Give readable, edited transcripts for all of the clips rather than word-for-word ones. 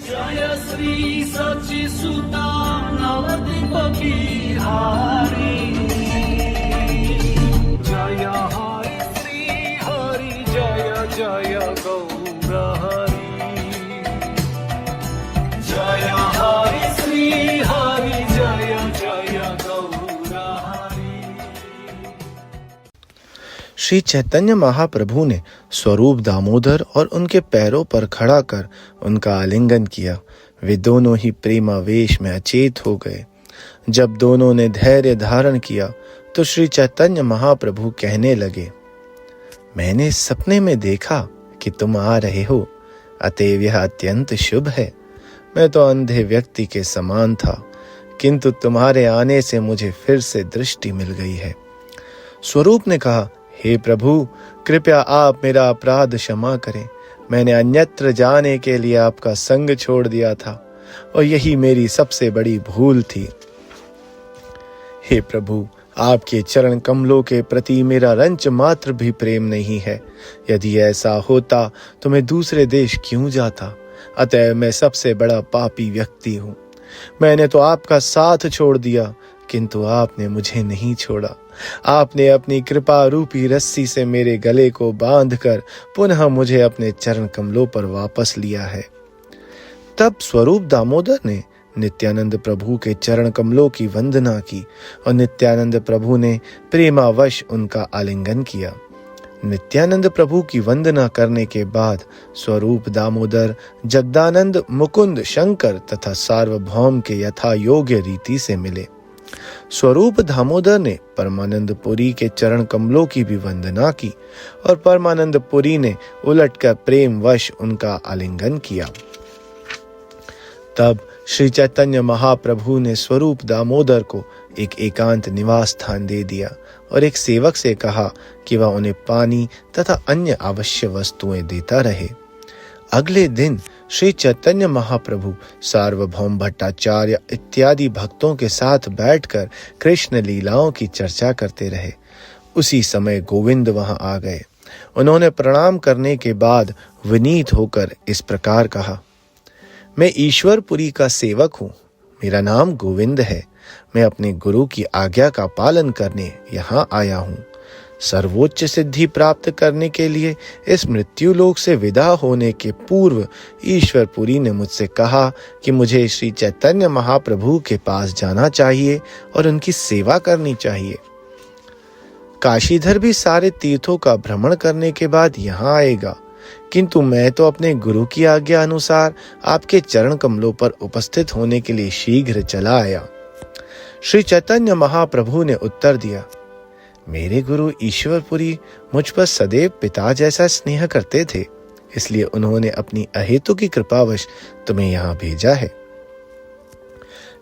जय श्री सच्चिसुता नवद्वीप बिहारी। जय हरि श्री हरि जय जय गौर हरि। जय हरि श्री हरि जय जय गौर हरि। श्री चैतन्य महाप्रभु ने स्वरूप दामोदर और उनके पैरों पर खड़ा कर उनका आलिंगन किया। वे दोनों ही प्रेमावेश में अचेत हो गए। जब दोनों ने धैर्य धारण किया तो श्री चैतन्य महाप्रभु कहने लगे, मैंने सपने में देखा कि तुम आ रहे हो, अतएव यह अत्यंत शुभ है। मैं तो अंधे व्यक्ति के समान था, किंतु तुम्हारे आने से मुझे फिर से दृष्टि मिल गई है। स्वरूप ने कहा, हे प्रभु, कृपया आप मेरा अपराध क्षमा करें। मैंने अन्यत्र जाने के लिए आपका संग छोड़ दिया था और यही मेरी सबसे बड़ी भूल थी। हे प्रभु, आपके चरण कमलों के प्रति मेरा रंच मात्र भी प्रेम नहीं है। यदि ऐसा होता तो मैं दूसरे देश क्यों जाता। अतः मैं सबसे बड़ा पापी व्यक्ति हूँ। मैंने तो आपका साथ छोड़ दिया, किंतु आपने मुझे नहीं छोड़ा। आपने अपनी कृपा रूपी रस्सी से मेरे गले को बांधकर पुनः मुझे अपने चरण कमलों पर वापस लिया है। तब स्वरूप दामोदर ने नित्यानंद प्रभु के चरण कमलों की वंदना की और नित्यानंद प्रभु ने प्रेमावश उनका आलिंगन किया। नित्यानंद प्रभु की वंदना करने के बाद स्वरूप दामोदर जगदानंद, मुकुंद, शंकर तथा सार्वभौम के यथा योग्य रीति से मिले। स्वरूप दामोदर ने परमानंद पुरी के चरण कमलों की भी वंदना की और परमानंद पुरी ने उलटकर प्रेमवश उनका आलिंगन किया। तब श्री चैतन्य महाप्रभु ने स्वरूप दामोदर को एक एकांत निवास स्थान दे दिया और एक सेवक से कहा कि वह उन्हें पानी तथा अन्य आवश्यक वस्तुएं देता रहे। अगले दिन श्री चैतन्य महाप्रभु सार्वभौम भट्टाचार्य इत्यादि भक्तों के साथ बैठकर कृष्ण लीलाओं की चर्चा करते रहे। उसी समय गोविंद वहां आ गए। उन्होंने प्रणाम करने के बाद विनीत होकर इस प्रकार कहा, मैं ईश्वरपुरी का सेवक हूँ। मेरा नाम गोविंद है। मैं अपने गुरु की आज्ञा का पालन करने यहाँ आया हूँ। सर्वोच्च सिद्धि प्राप्त करने के लिए इस मृत्यु लोक से विदा होने के पूर्व ईश्वरपुरी ने मुझसे कहा कि मुझे श्री चैतन्य महाप्रभु के पास जाना चाहिए और उनकी सेवा करनी चाहिए। काशीधर भी सारे तीर्थों का भ्रमण करने के बाद यहाँ आएगा, किंतु मैं तो अपने गुरु की आज्ञा अनुसार आपके चरण कमलों पर उपस्थित होने के लिए शीघ्र चला आया। श्री चैतन्य महाप्रभु ने उत्तर दिया, मेरे गुरु ईश्वरपुरी मुझ पर सदैव पिता जैसा स्नेह करते थे, इसलिए उन्होंने अपनी अहेतु की कृपावश तुम्हें यहाँ भेजा है।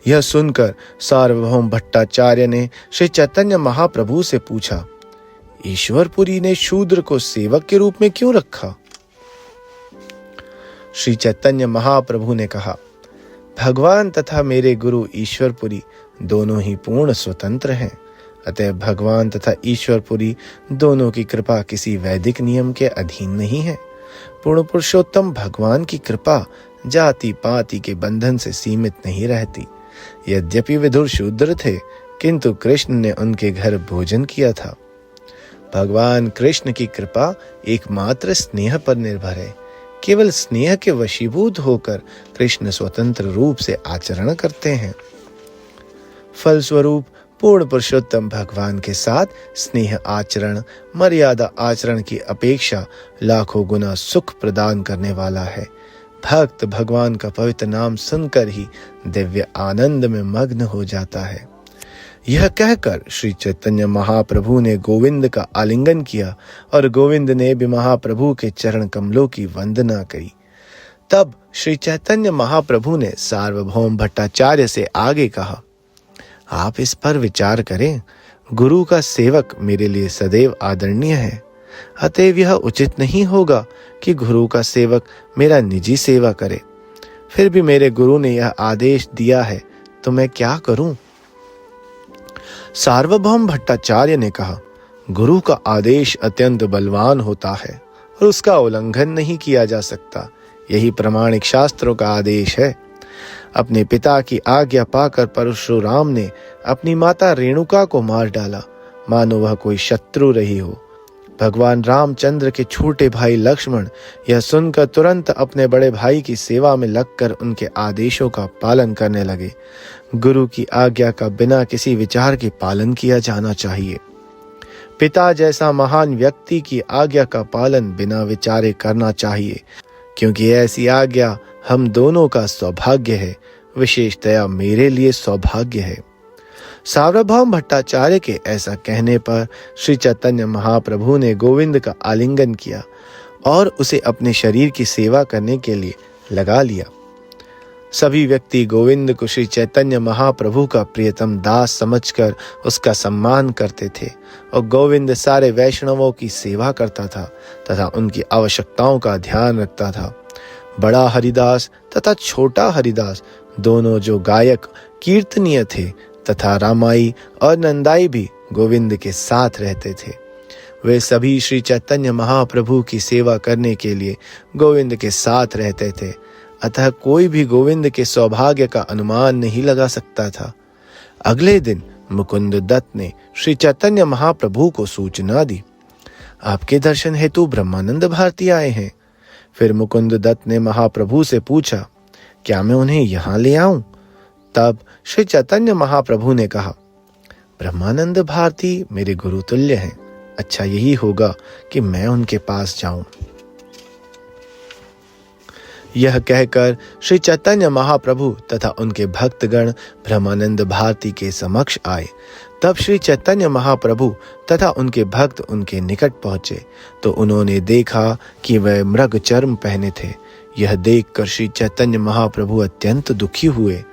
यह सुनकर सार्वभौम भट्टाचार्य ने श्री चैतन्य महाप्रभु से पूछा, ईश्वरपुरी ने शूद्र को सेवक के रूप में क्यों रखा? श्री चैतन्य महाप्रभु ने कहा, भगवान तथा मेरे गुरु ईश्वरपुरी दोनों ही पूर्ण स्वतंत्र हैं। अतः भगवान तथा ईश्वरपुरी दोनों की कृपा किसी वैदिक नियम के अधीन नहीं है। पूर्ण पुरुषोत्तम भगवान की कृपा जाति पाति के बंधन से सीमित नहीं रहती। यद्यपि विदुर शूद्र थे, किंतु कृष्ण ने उनके घर भोजन किया था। भगवान कृष्ण की कृपा एकमात्र स्नेह पर निर्भर है। केवल स्नेह के वशीभूत होकर कृष्ण स्वतंत्र रूप से आचरण करते हैं। फलस्वरूप पूर्ण पुरुषोत्तम भगवान के साथ स्नेह आचरण मर्यादा आचरण की अपेक्षा लाखों गुना सुख प्रदान करने वाला है। भक्त भगवान का पवित्र नाम सुनकर ही दिव्य आनंद में मग्न हो जाता है। यह कहकर श्री चैतन्य महाप्रभु ने गोविंद का आलिंगन किया और गोविंद ने भी महाप्रभु के चरण कमलों की वंदना की। तब श्री चैतन्य महाप्रभु ने सार्वभौम भट्टाचार्य से आगे कहा, आप इस पर विचार करें। गुरु का सेवक मेरे लिए सदैव आदरणीय है। अतएव यह उचित नहीं होगा कि गुरु का सेवक मेरा निजी सेवा करे। फिर भी मेरे गुरु ने यह आदेश दिया है, तो मैं क्या करूं? सार्वभौम भट्टाचार्य ने कहा, गुरु का आदेश अत्यंत बलवान होता है और उसका उल्लंघन नहीं किया जा सकता। यही प्रमाणिक शास्त्रों का आदेश है। अपने पिता की आज्ञा पाकर परशुराम ने अपनी माता रेणुका को मार डाला, मानो वह कोई शत्रु रही हो। भगवान रामचंद्र के छोटे भाई लक्ष्मण यह सुनकर तुरंत अपने बड़े भाई की सेवा में लगकर उनके आदेशों का पालन करने लगे। गुरु की आज्ञा का बिना किसी विचार के पालन किया जाना चाहिए। पिता जैसा महान व्यक्ति की आज्ञा का पालन बिना विचारे करना चाहिए, क्योंकि ऐसी आज्ञा हम दोनों का सौभाग्य है, विशेषतया मेरे लिए सौभाग्य है। सार्वभौम भट्टाचार्य के ऐसा कहने पर श्री चैतन्य महाप्रभु ने गोविंद का आलिंगन किया और उसे अपने शरीर की सेवा करने के लिए लगा लिया। सभी व्यक्ति गोविंद को श्री चैतन्य महाप्रभु का प्रियतम दास समझकर उसका सम्मान करते थे और गोविंद सारे वैष्णवों की सेवा करता था तथा उनकी आवश्यकताओं का ध्यान रखता था। बड़ा हरिदास तथा छोटा हरिदास दोनों जो गायक कीर्तनीय थे तथा रामाई और नंदाई भी गोविंद के साथ रहते थे। वे सभी श्री चैतन्य महाप्रभु की सेवा करने के लिए गोविंद के साथ रहते थे, अतः कोई भी गोविंद के सौभाग्य का अनुमान नहीं लगा सकता था। अगले दिन मुकुंद दत्त ने श्री चैतन्य महाप्रभु को सूचना दी, आपके दर्शन हेतु ब्रह्मानंद भारती आए हैं। फिर मुकुंद दत्त ने महाप्रभु से पूछा, क्या मैं उन्हें यहाँ ले आऊं? तब श्री चैतन्य महाप्रभु ने कहा, ब्रह्मानंद भारती मेरे गुरु तुल्य हैं, अच्छा यही होगा कि मैं उनके पास जाऊं। यह कहकर श्री चैतन्य महाप्रभु तथा उनके भक्तगण ब्रह्मानंद भारती के समक्ष आए। तब श्री चैतन्य महाप्रभु तथा उनके भक्त उनके निकट पहुंचे तो उन्होंने देखा कि वह मृग चर्म पहने थे। यह देखकर श्री चैतन्य महाप्रभु अत्यंत दुखी हुए।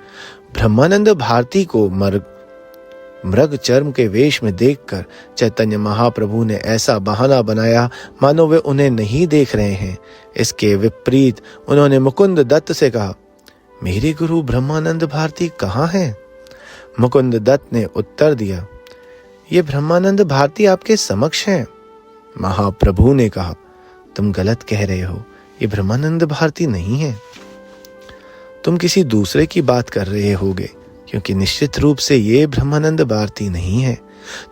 ब्रह्मानंद भारती को मृग चर्म के वेश में देखकर चैतन्य महाप्रभु ने ऐसा बहाना बनाया मानो वे उन्हें नहीं देख रहे हैं। इसके विपरीत उन्होंने मुकुंद दत्त से कहा, मेरे गुरु ब्रह्मानंद भारती कहाँ हैं? मुकुंद दत्त ने उत्तर दिया, ये ब्रह्मानंद भारती आपके समक्ष हैं। महाप्रभु ने कहा, तुम गलत कह रहे हो, ये ब्रह्मानंद भारती नहीं है। तुम किसी दूसरे की बात कर रहे होगे, क्योंकि निश्चित रूप से ये ब्रह्मानंद भारती नहीं है।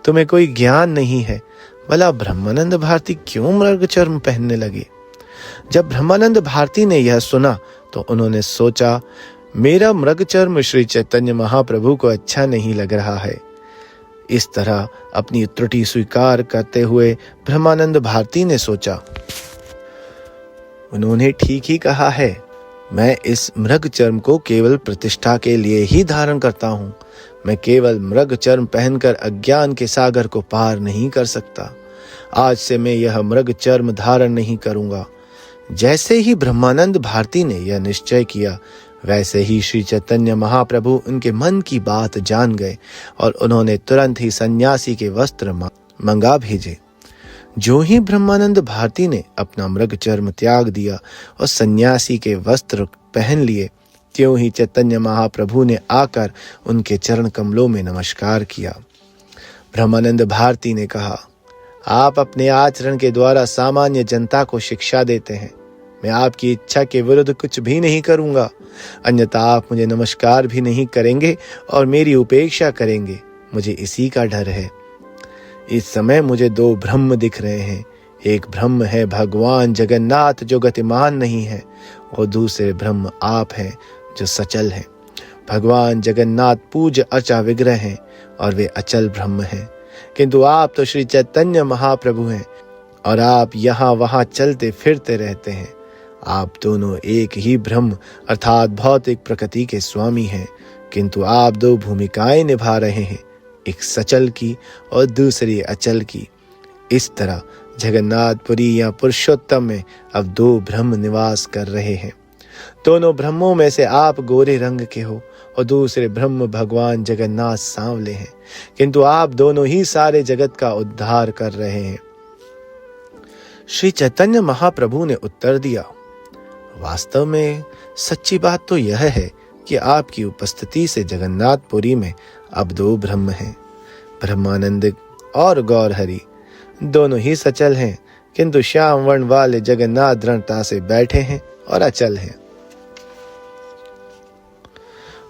तुम्हें कोई ज्ञान नहीं है। भला ब्रह्मानंद भारती क्यों मृग चर्म पहनने लगे? जब ब्रह्मानंद भारती ने यह सुना तो उन्होंने सोचा, मेरा मृग चर्म श्री चैतन्य महाप्रभु को अच्छा नहीं लग रहा है। इस तरह अपनी त्रुटि स्वीकार करते हुए ब्रह्मानंद भारती ने सोचा, उन्होंने ठीक ही कहा है, मैं इस मृग चर्म को केवल प्रतिष्ठा के लिए ही धारण करता हूँ। मैं केवल मृग चर्म पहनकर अज्ञान के सागर को पार नहीं कर सकता। आज से मैं यह मृग चर्म धारण नहीं करूंगा। जैसे ही ब्रह्मानंद भारती ने यह निश्चय किया, वैसे ही श्री चैतन्य महाप्रभु उनके मन की बात जान गए और उन्होंने तुरंत ही सन्यासी के वस्त्र मंगा भेजे। जो ही ब्रह्मानंद भारती ने अपना मृग चर्म त्याग दिया और सन्यासी के वस्त्र पहन लिए, त्यों ही चैतन्य महाप्रभु ने आकर उनके चरण कमलों में नमस्कार किया। ब्रह्मानंद भारती ने कहा, आप अपने आचरण के द्वारा सामान्य जनता को शिक्षा देते हैं। मैं आपकी इच्छा के विरुद्ध कुछ भी नहीं करूंगा, अन्यथा आप मुझे नमस्कार भी नहीं करेंगे और मेरी उपेक्षा करेंगे। मुझे इसी का डर है। इस समय मुझे दो ब्रह्म दिख रहे हैं। एक ब्रह्म है भगवान जगन्नाथ जो गतिमान नहीं है, और दूसरे ब्रह्म आप हैं जो सचल हैं। भगवान जगन्नाथ पूज्य अर्चा विग्रह हैं और वे अचल ब्रह्म हैं, किंतु आप तो श्री चैतन्य महाप्रभु हैं और आप यहाँ वहाँ चलते फिरते रहते हैं। आप दोनों एक ही ब्रह्म अर्थात भौतिक प्रकृति के स्वामी हैं, किंतु आप दो भूमिकाएं निभा रहे हैं, एक सचल की और दूसरी अचल की। इस तरह जगन्नाथपुरी या पुरुषोत्तम में अब दो ब्रह्म निवास कर रहे हैं। दोनों ब्रह्मों में से आप गोरे रंग के हो और दूसरे ब्रह्म भगवान जगन्नाथ सांवले हैं, किंतु आप दोनों ही सारे जगत का उद्धार कर रहे हैं। श्री चैतन्य महाप्रभु ने उत्तर दिया, वास्तव में सच्ची बात तो यह है कि आपकी उपस्थिति से जगन्नाथपुरी में अब दो ब्रह्म हैं, ब्रह्मानंद और गौरहरि। दोनों ही सचल हैं, किंतु श्याम वर्ण वाले जगन्नाथ दृढ़ता से बैठे हैं और अचल हैं।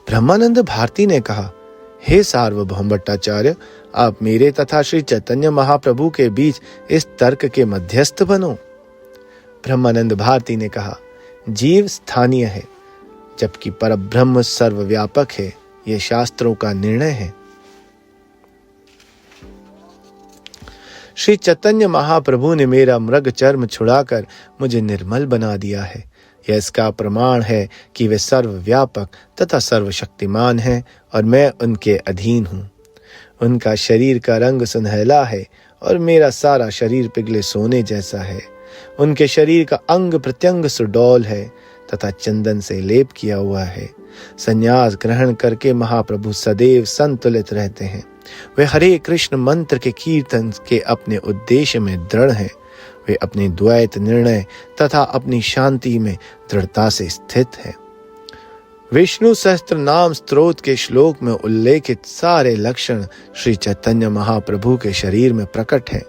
ब्रह्मानंद भारती ने कहा, हे सार्वभौम भट्टाचार्य, आप मेरे तथा श्री चैतन्य महाप्रभु के बीच इस तर्क के मध्यस्थ बनो। ब्रह्मानंद भारती ने कहा, जीव स्थानीय है जबकि परब्रह्म सर्वव्यापक है, यह शास्त्रों का निर्णय है। श्री चैतन्य महाप्रभु ने मेरा मृग चर्म छुड़ाकर मुझे निर्मल बना दिया है। यह इसका प्रमाण है कि वे सर्वव्यापक तथा सर्वशक्तिमान हैं और मैं उनके अधीन हूँ। उनका शरीर का रंग सुनहला है और मेरा सारा शरीर पिघले सोने जैसा है। उनके शरीर का अंग प्रत्यंग सुडौल है तथा चंदन से लेप किया हुआ है। संन्यास ग्रहण करके महाप्रभु सदैव संतुलित रहते हैं। वे हरे कृष्ण मंत्र के कीर्तन के अपने उद्देश्य में दृढ़ हैं। वे अपने द्वैत निर्णय तथा अपनी शांति में दृढ़ता से स्थित हैं। विष्णु सहस्त्र नाम स्तोत्र के श्लोक में उल्लेखित सारे लक्षण श्री चैतन्य महाप्रभु के शरीर में प्रकट हैं।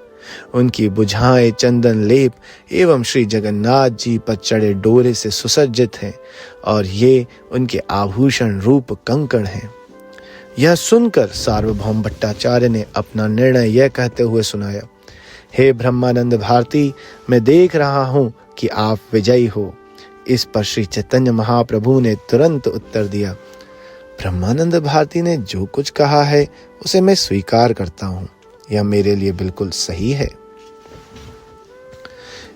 उनकी भुजाएं चंदन लेप एवं श्री जगन्नाथ जी पर चढ़े डोरे से सुसज्जित हैं और ये उनके आभूषण रूप कंकड़ हैं। यह सुनकर सार्वभौम भट्टाचार्य ने अपना निर्णय यह कहते हुए सुनाया, हे ब्रह्मानंद भारती, मैं देख रहा हूं कि आप विजयी हो। इस पर श्री चैतन्य महाप्रभु ने तुरंत उत्तर दिया, ब्रह्मानंद भारती ने जो कुछ कहा है उसे मैं स्वीकार करता हूं। यह मेरे लिए बिल्कुल सही है।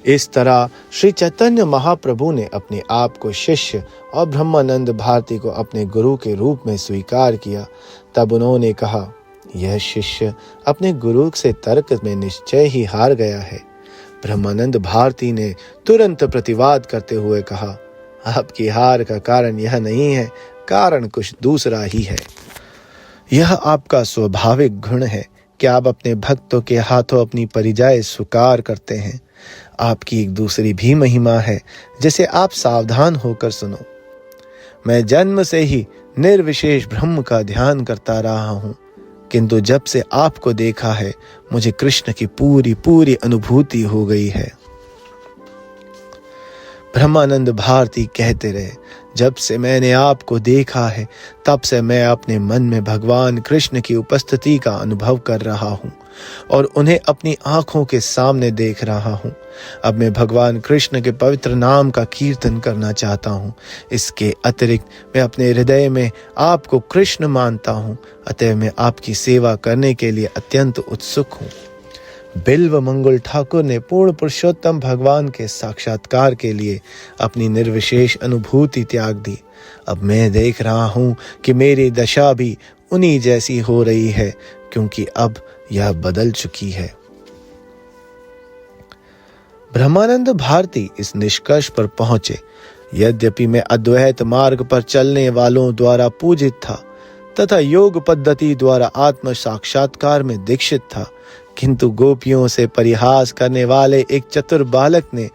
इस तरह श्री चैतन्य महाप्रभु ने अपने आप को शिष्य और ब्रह्मानंद भारती को अपने गुरु के रूप में स्वीकार किया। तब उन्होंने कहा, यह शिष्य अपने गुरु से तर्क में निश्चय ही हार गया है। ब्रह्मानंद भारती ने तुरंत प्रतिवाद करते हुए कहा, आपकी हार का कारण यह नहीं है, कारण कुछ दूसरा ही है। यह आपका स्वाभाविक गुण है कि आप अपने भक्तों के हाथों अपनी परिजाएं स्वीकार करते हैं। आपकी एक दूसरी भी महिमा है जिसे आप सावधान होकर सुनो। मैं जन्म से ही निर्विशेष ब्रह्म का ध्यान करता रहा हूं, किंतु जब से आपको देखा है मुझे कृष्ण की पूरी पूरी अनुभूति हो गई है। ब्रह्मानंद भारती कहते रहे, जब से मैंने आपको देखा है तब से मैं अपने मन में भगवान कृष्ण की उपस्थिति का अनुभव कर रहा हूं और उन्हें अपनी आंखों के सामने देख रहा हूं। अब मैं भगवान कृष्ण के पवित्र नाम का कीर्तन करना चाहता हूं। इसके अतिरिक्त मैं अपने हृदय में आपको कृष्ण मानता हूं, अतः मैं आपकी सेवा करने के लिए अत्यंत उत्सुक हूं। बिल्व मंगल ठाकुर ने पूर्ण पुरुषोत्तम भगवान के साक्षात्कार के लिए अपनी निर्विशेष अनुभूति त्याग दी। अब मैं देख रहा हूं कि मेरी दशा भी उन्हीं जैसी हो रही है, क्योंकि अब यह बदल चुकी है। ब्रह्मानंद भारती इस निष्कर्ष पर पहुंचे, यद्यपि मैं अद्वैत मार्ग पर चलने वालों द्वारा पूजित था तथा योग पद्धति द्वारा आत्म साक्षात्कार में दीक्षित था, किंतु गोपियों से परिहास करने वाले एक चतुर बालक ने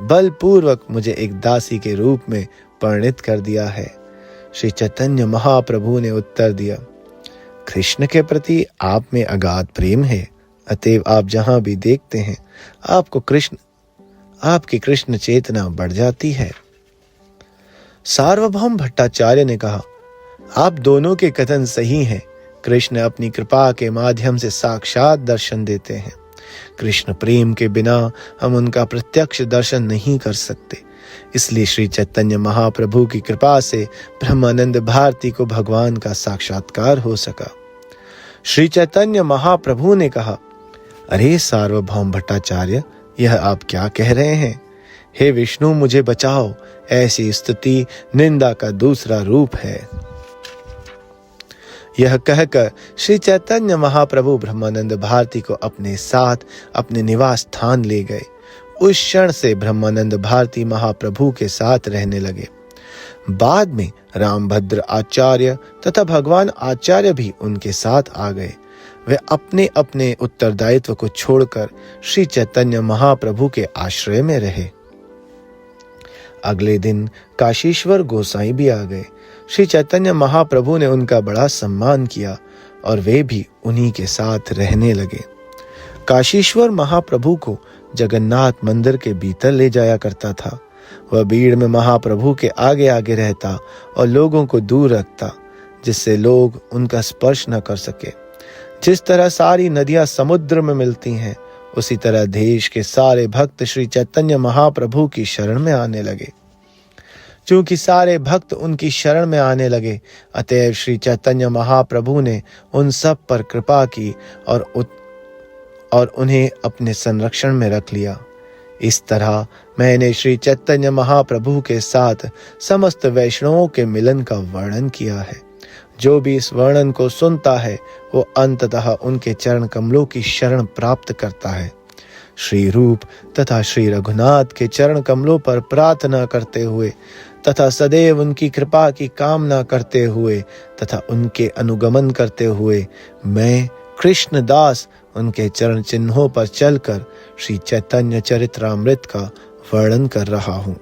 बलपूर्वक मुझे एक दासी के रूप में परिणित कर दिया है। श्री चैतन्य महाप्रभु ने उत्तर दिया, कृष्ण के प्रति आप में अगाध प्रेम है, अतएव आप जहां भी देखते हैं आपकी कृष्ण चेतना बढ़ जाती है। सार्वभौम भट्टाचार्य ने कहा, आप दोनों के कथन सही हैं। कृष्ण अपनी कृपा के माध्यम से साक्षात दर्शन देते हैं। कृष्ण प्रेम के बिना हम उनका प्रत्यक्ष दर्शन नहीं कर सकते। इसलिए श्री चैतन्य महाप्रभु की कृपा से ब्रह्मानंद भारती को भगवान का साक्षात्कार हो सका। श्री चैतन्य महाप्रभु ने कहा, अरे सार्वभौम भट्टाचार्य, यह आप क्या कह रहे हैं? हे विष्णु, मुझे बचाओ। ऐसी स्तुति निंदा का दूसरा रूप है। यह कहकर श्री चैतन्य महाप्रभु ब्रह्मानंद भारती को अपने साथ अपने निवास स्थान ले गए। उस क्षण से ब्रह्मानंद भारती महाप्रभु के साथ रहने लगे। बाद में रामभद्र आचार्य तथा भगवान आचार्य भी उनके साथ आ गए। वे अपने अपने उत्तरदायित्व को छोड़कर श्री चैतन्य महाप्रभु के आश्रय में रहे। अगले दिन काशीश्वर गोसाई भी आ गए। श्री चैतन्य महाप्रभु ने उनका बड़ा सम्मान किया और वे भी उन्हीं के साथ रहने लगे। काशीश्वर महाप्रभु को जगन्नाथ मंदिर के भीतर ले जाया करता था। वह भीड़ में महाप्रभु के आगे आगे रहता और लोगों को दूर रखता, जिससे लोग उनका स्पर्श न कर सके। जिस तरह सारी नदियां समुद्र में मिलती हैं, उसी तरह देश के सारे भक्त श्री चैतन्य महाप्रभु की शरण में आने लगे। चूंकि सारे भक्त उनकी शरण में आने लगे, अतएव श्री चैतन्य महाप्रभु ने उन सब पर कृपा की और उन्हें अपने संरक्षण में रख लिया। इस तरह मैंने श्री चैतन्य महाप्रभु के साथ समस्त वैष्णवों के मिलन का वर्णन किया है। जो भी इस वर्णन को सुनता है, वो अंततः उनके चरण कमलों की शरण प्राप्त करता है। श्री रूप तथा श्री रघुनाथ के चरण कमलों पर प्रार्थना करते हुए तथा सदैव उनकी कृपा की कामना करते हुए तथा उनके अनुगमन करते हुए मैं कृष्ण दास उनके चरण चिन्हों पर चलकर श्री चैतन्य चरित्रामृत का वर्णन कर रहा हूँ।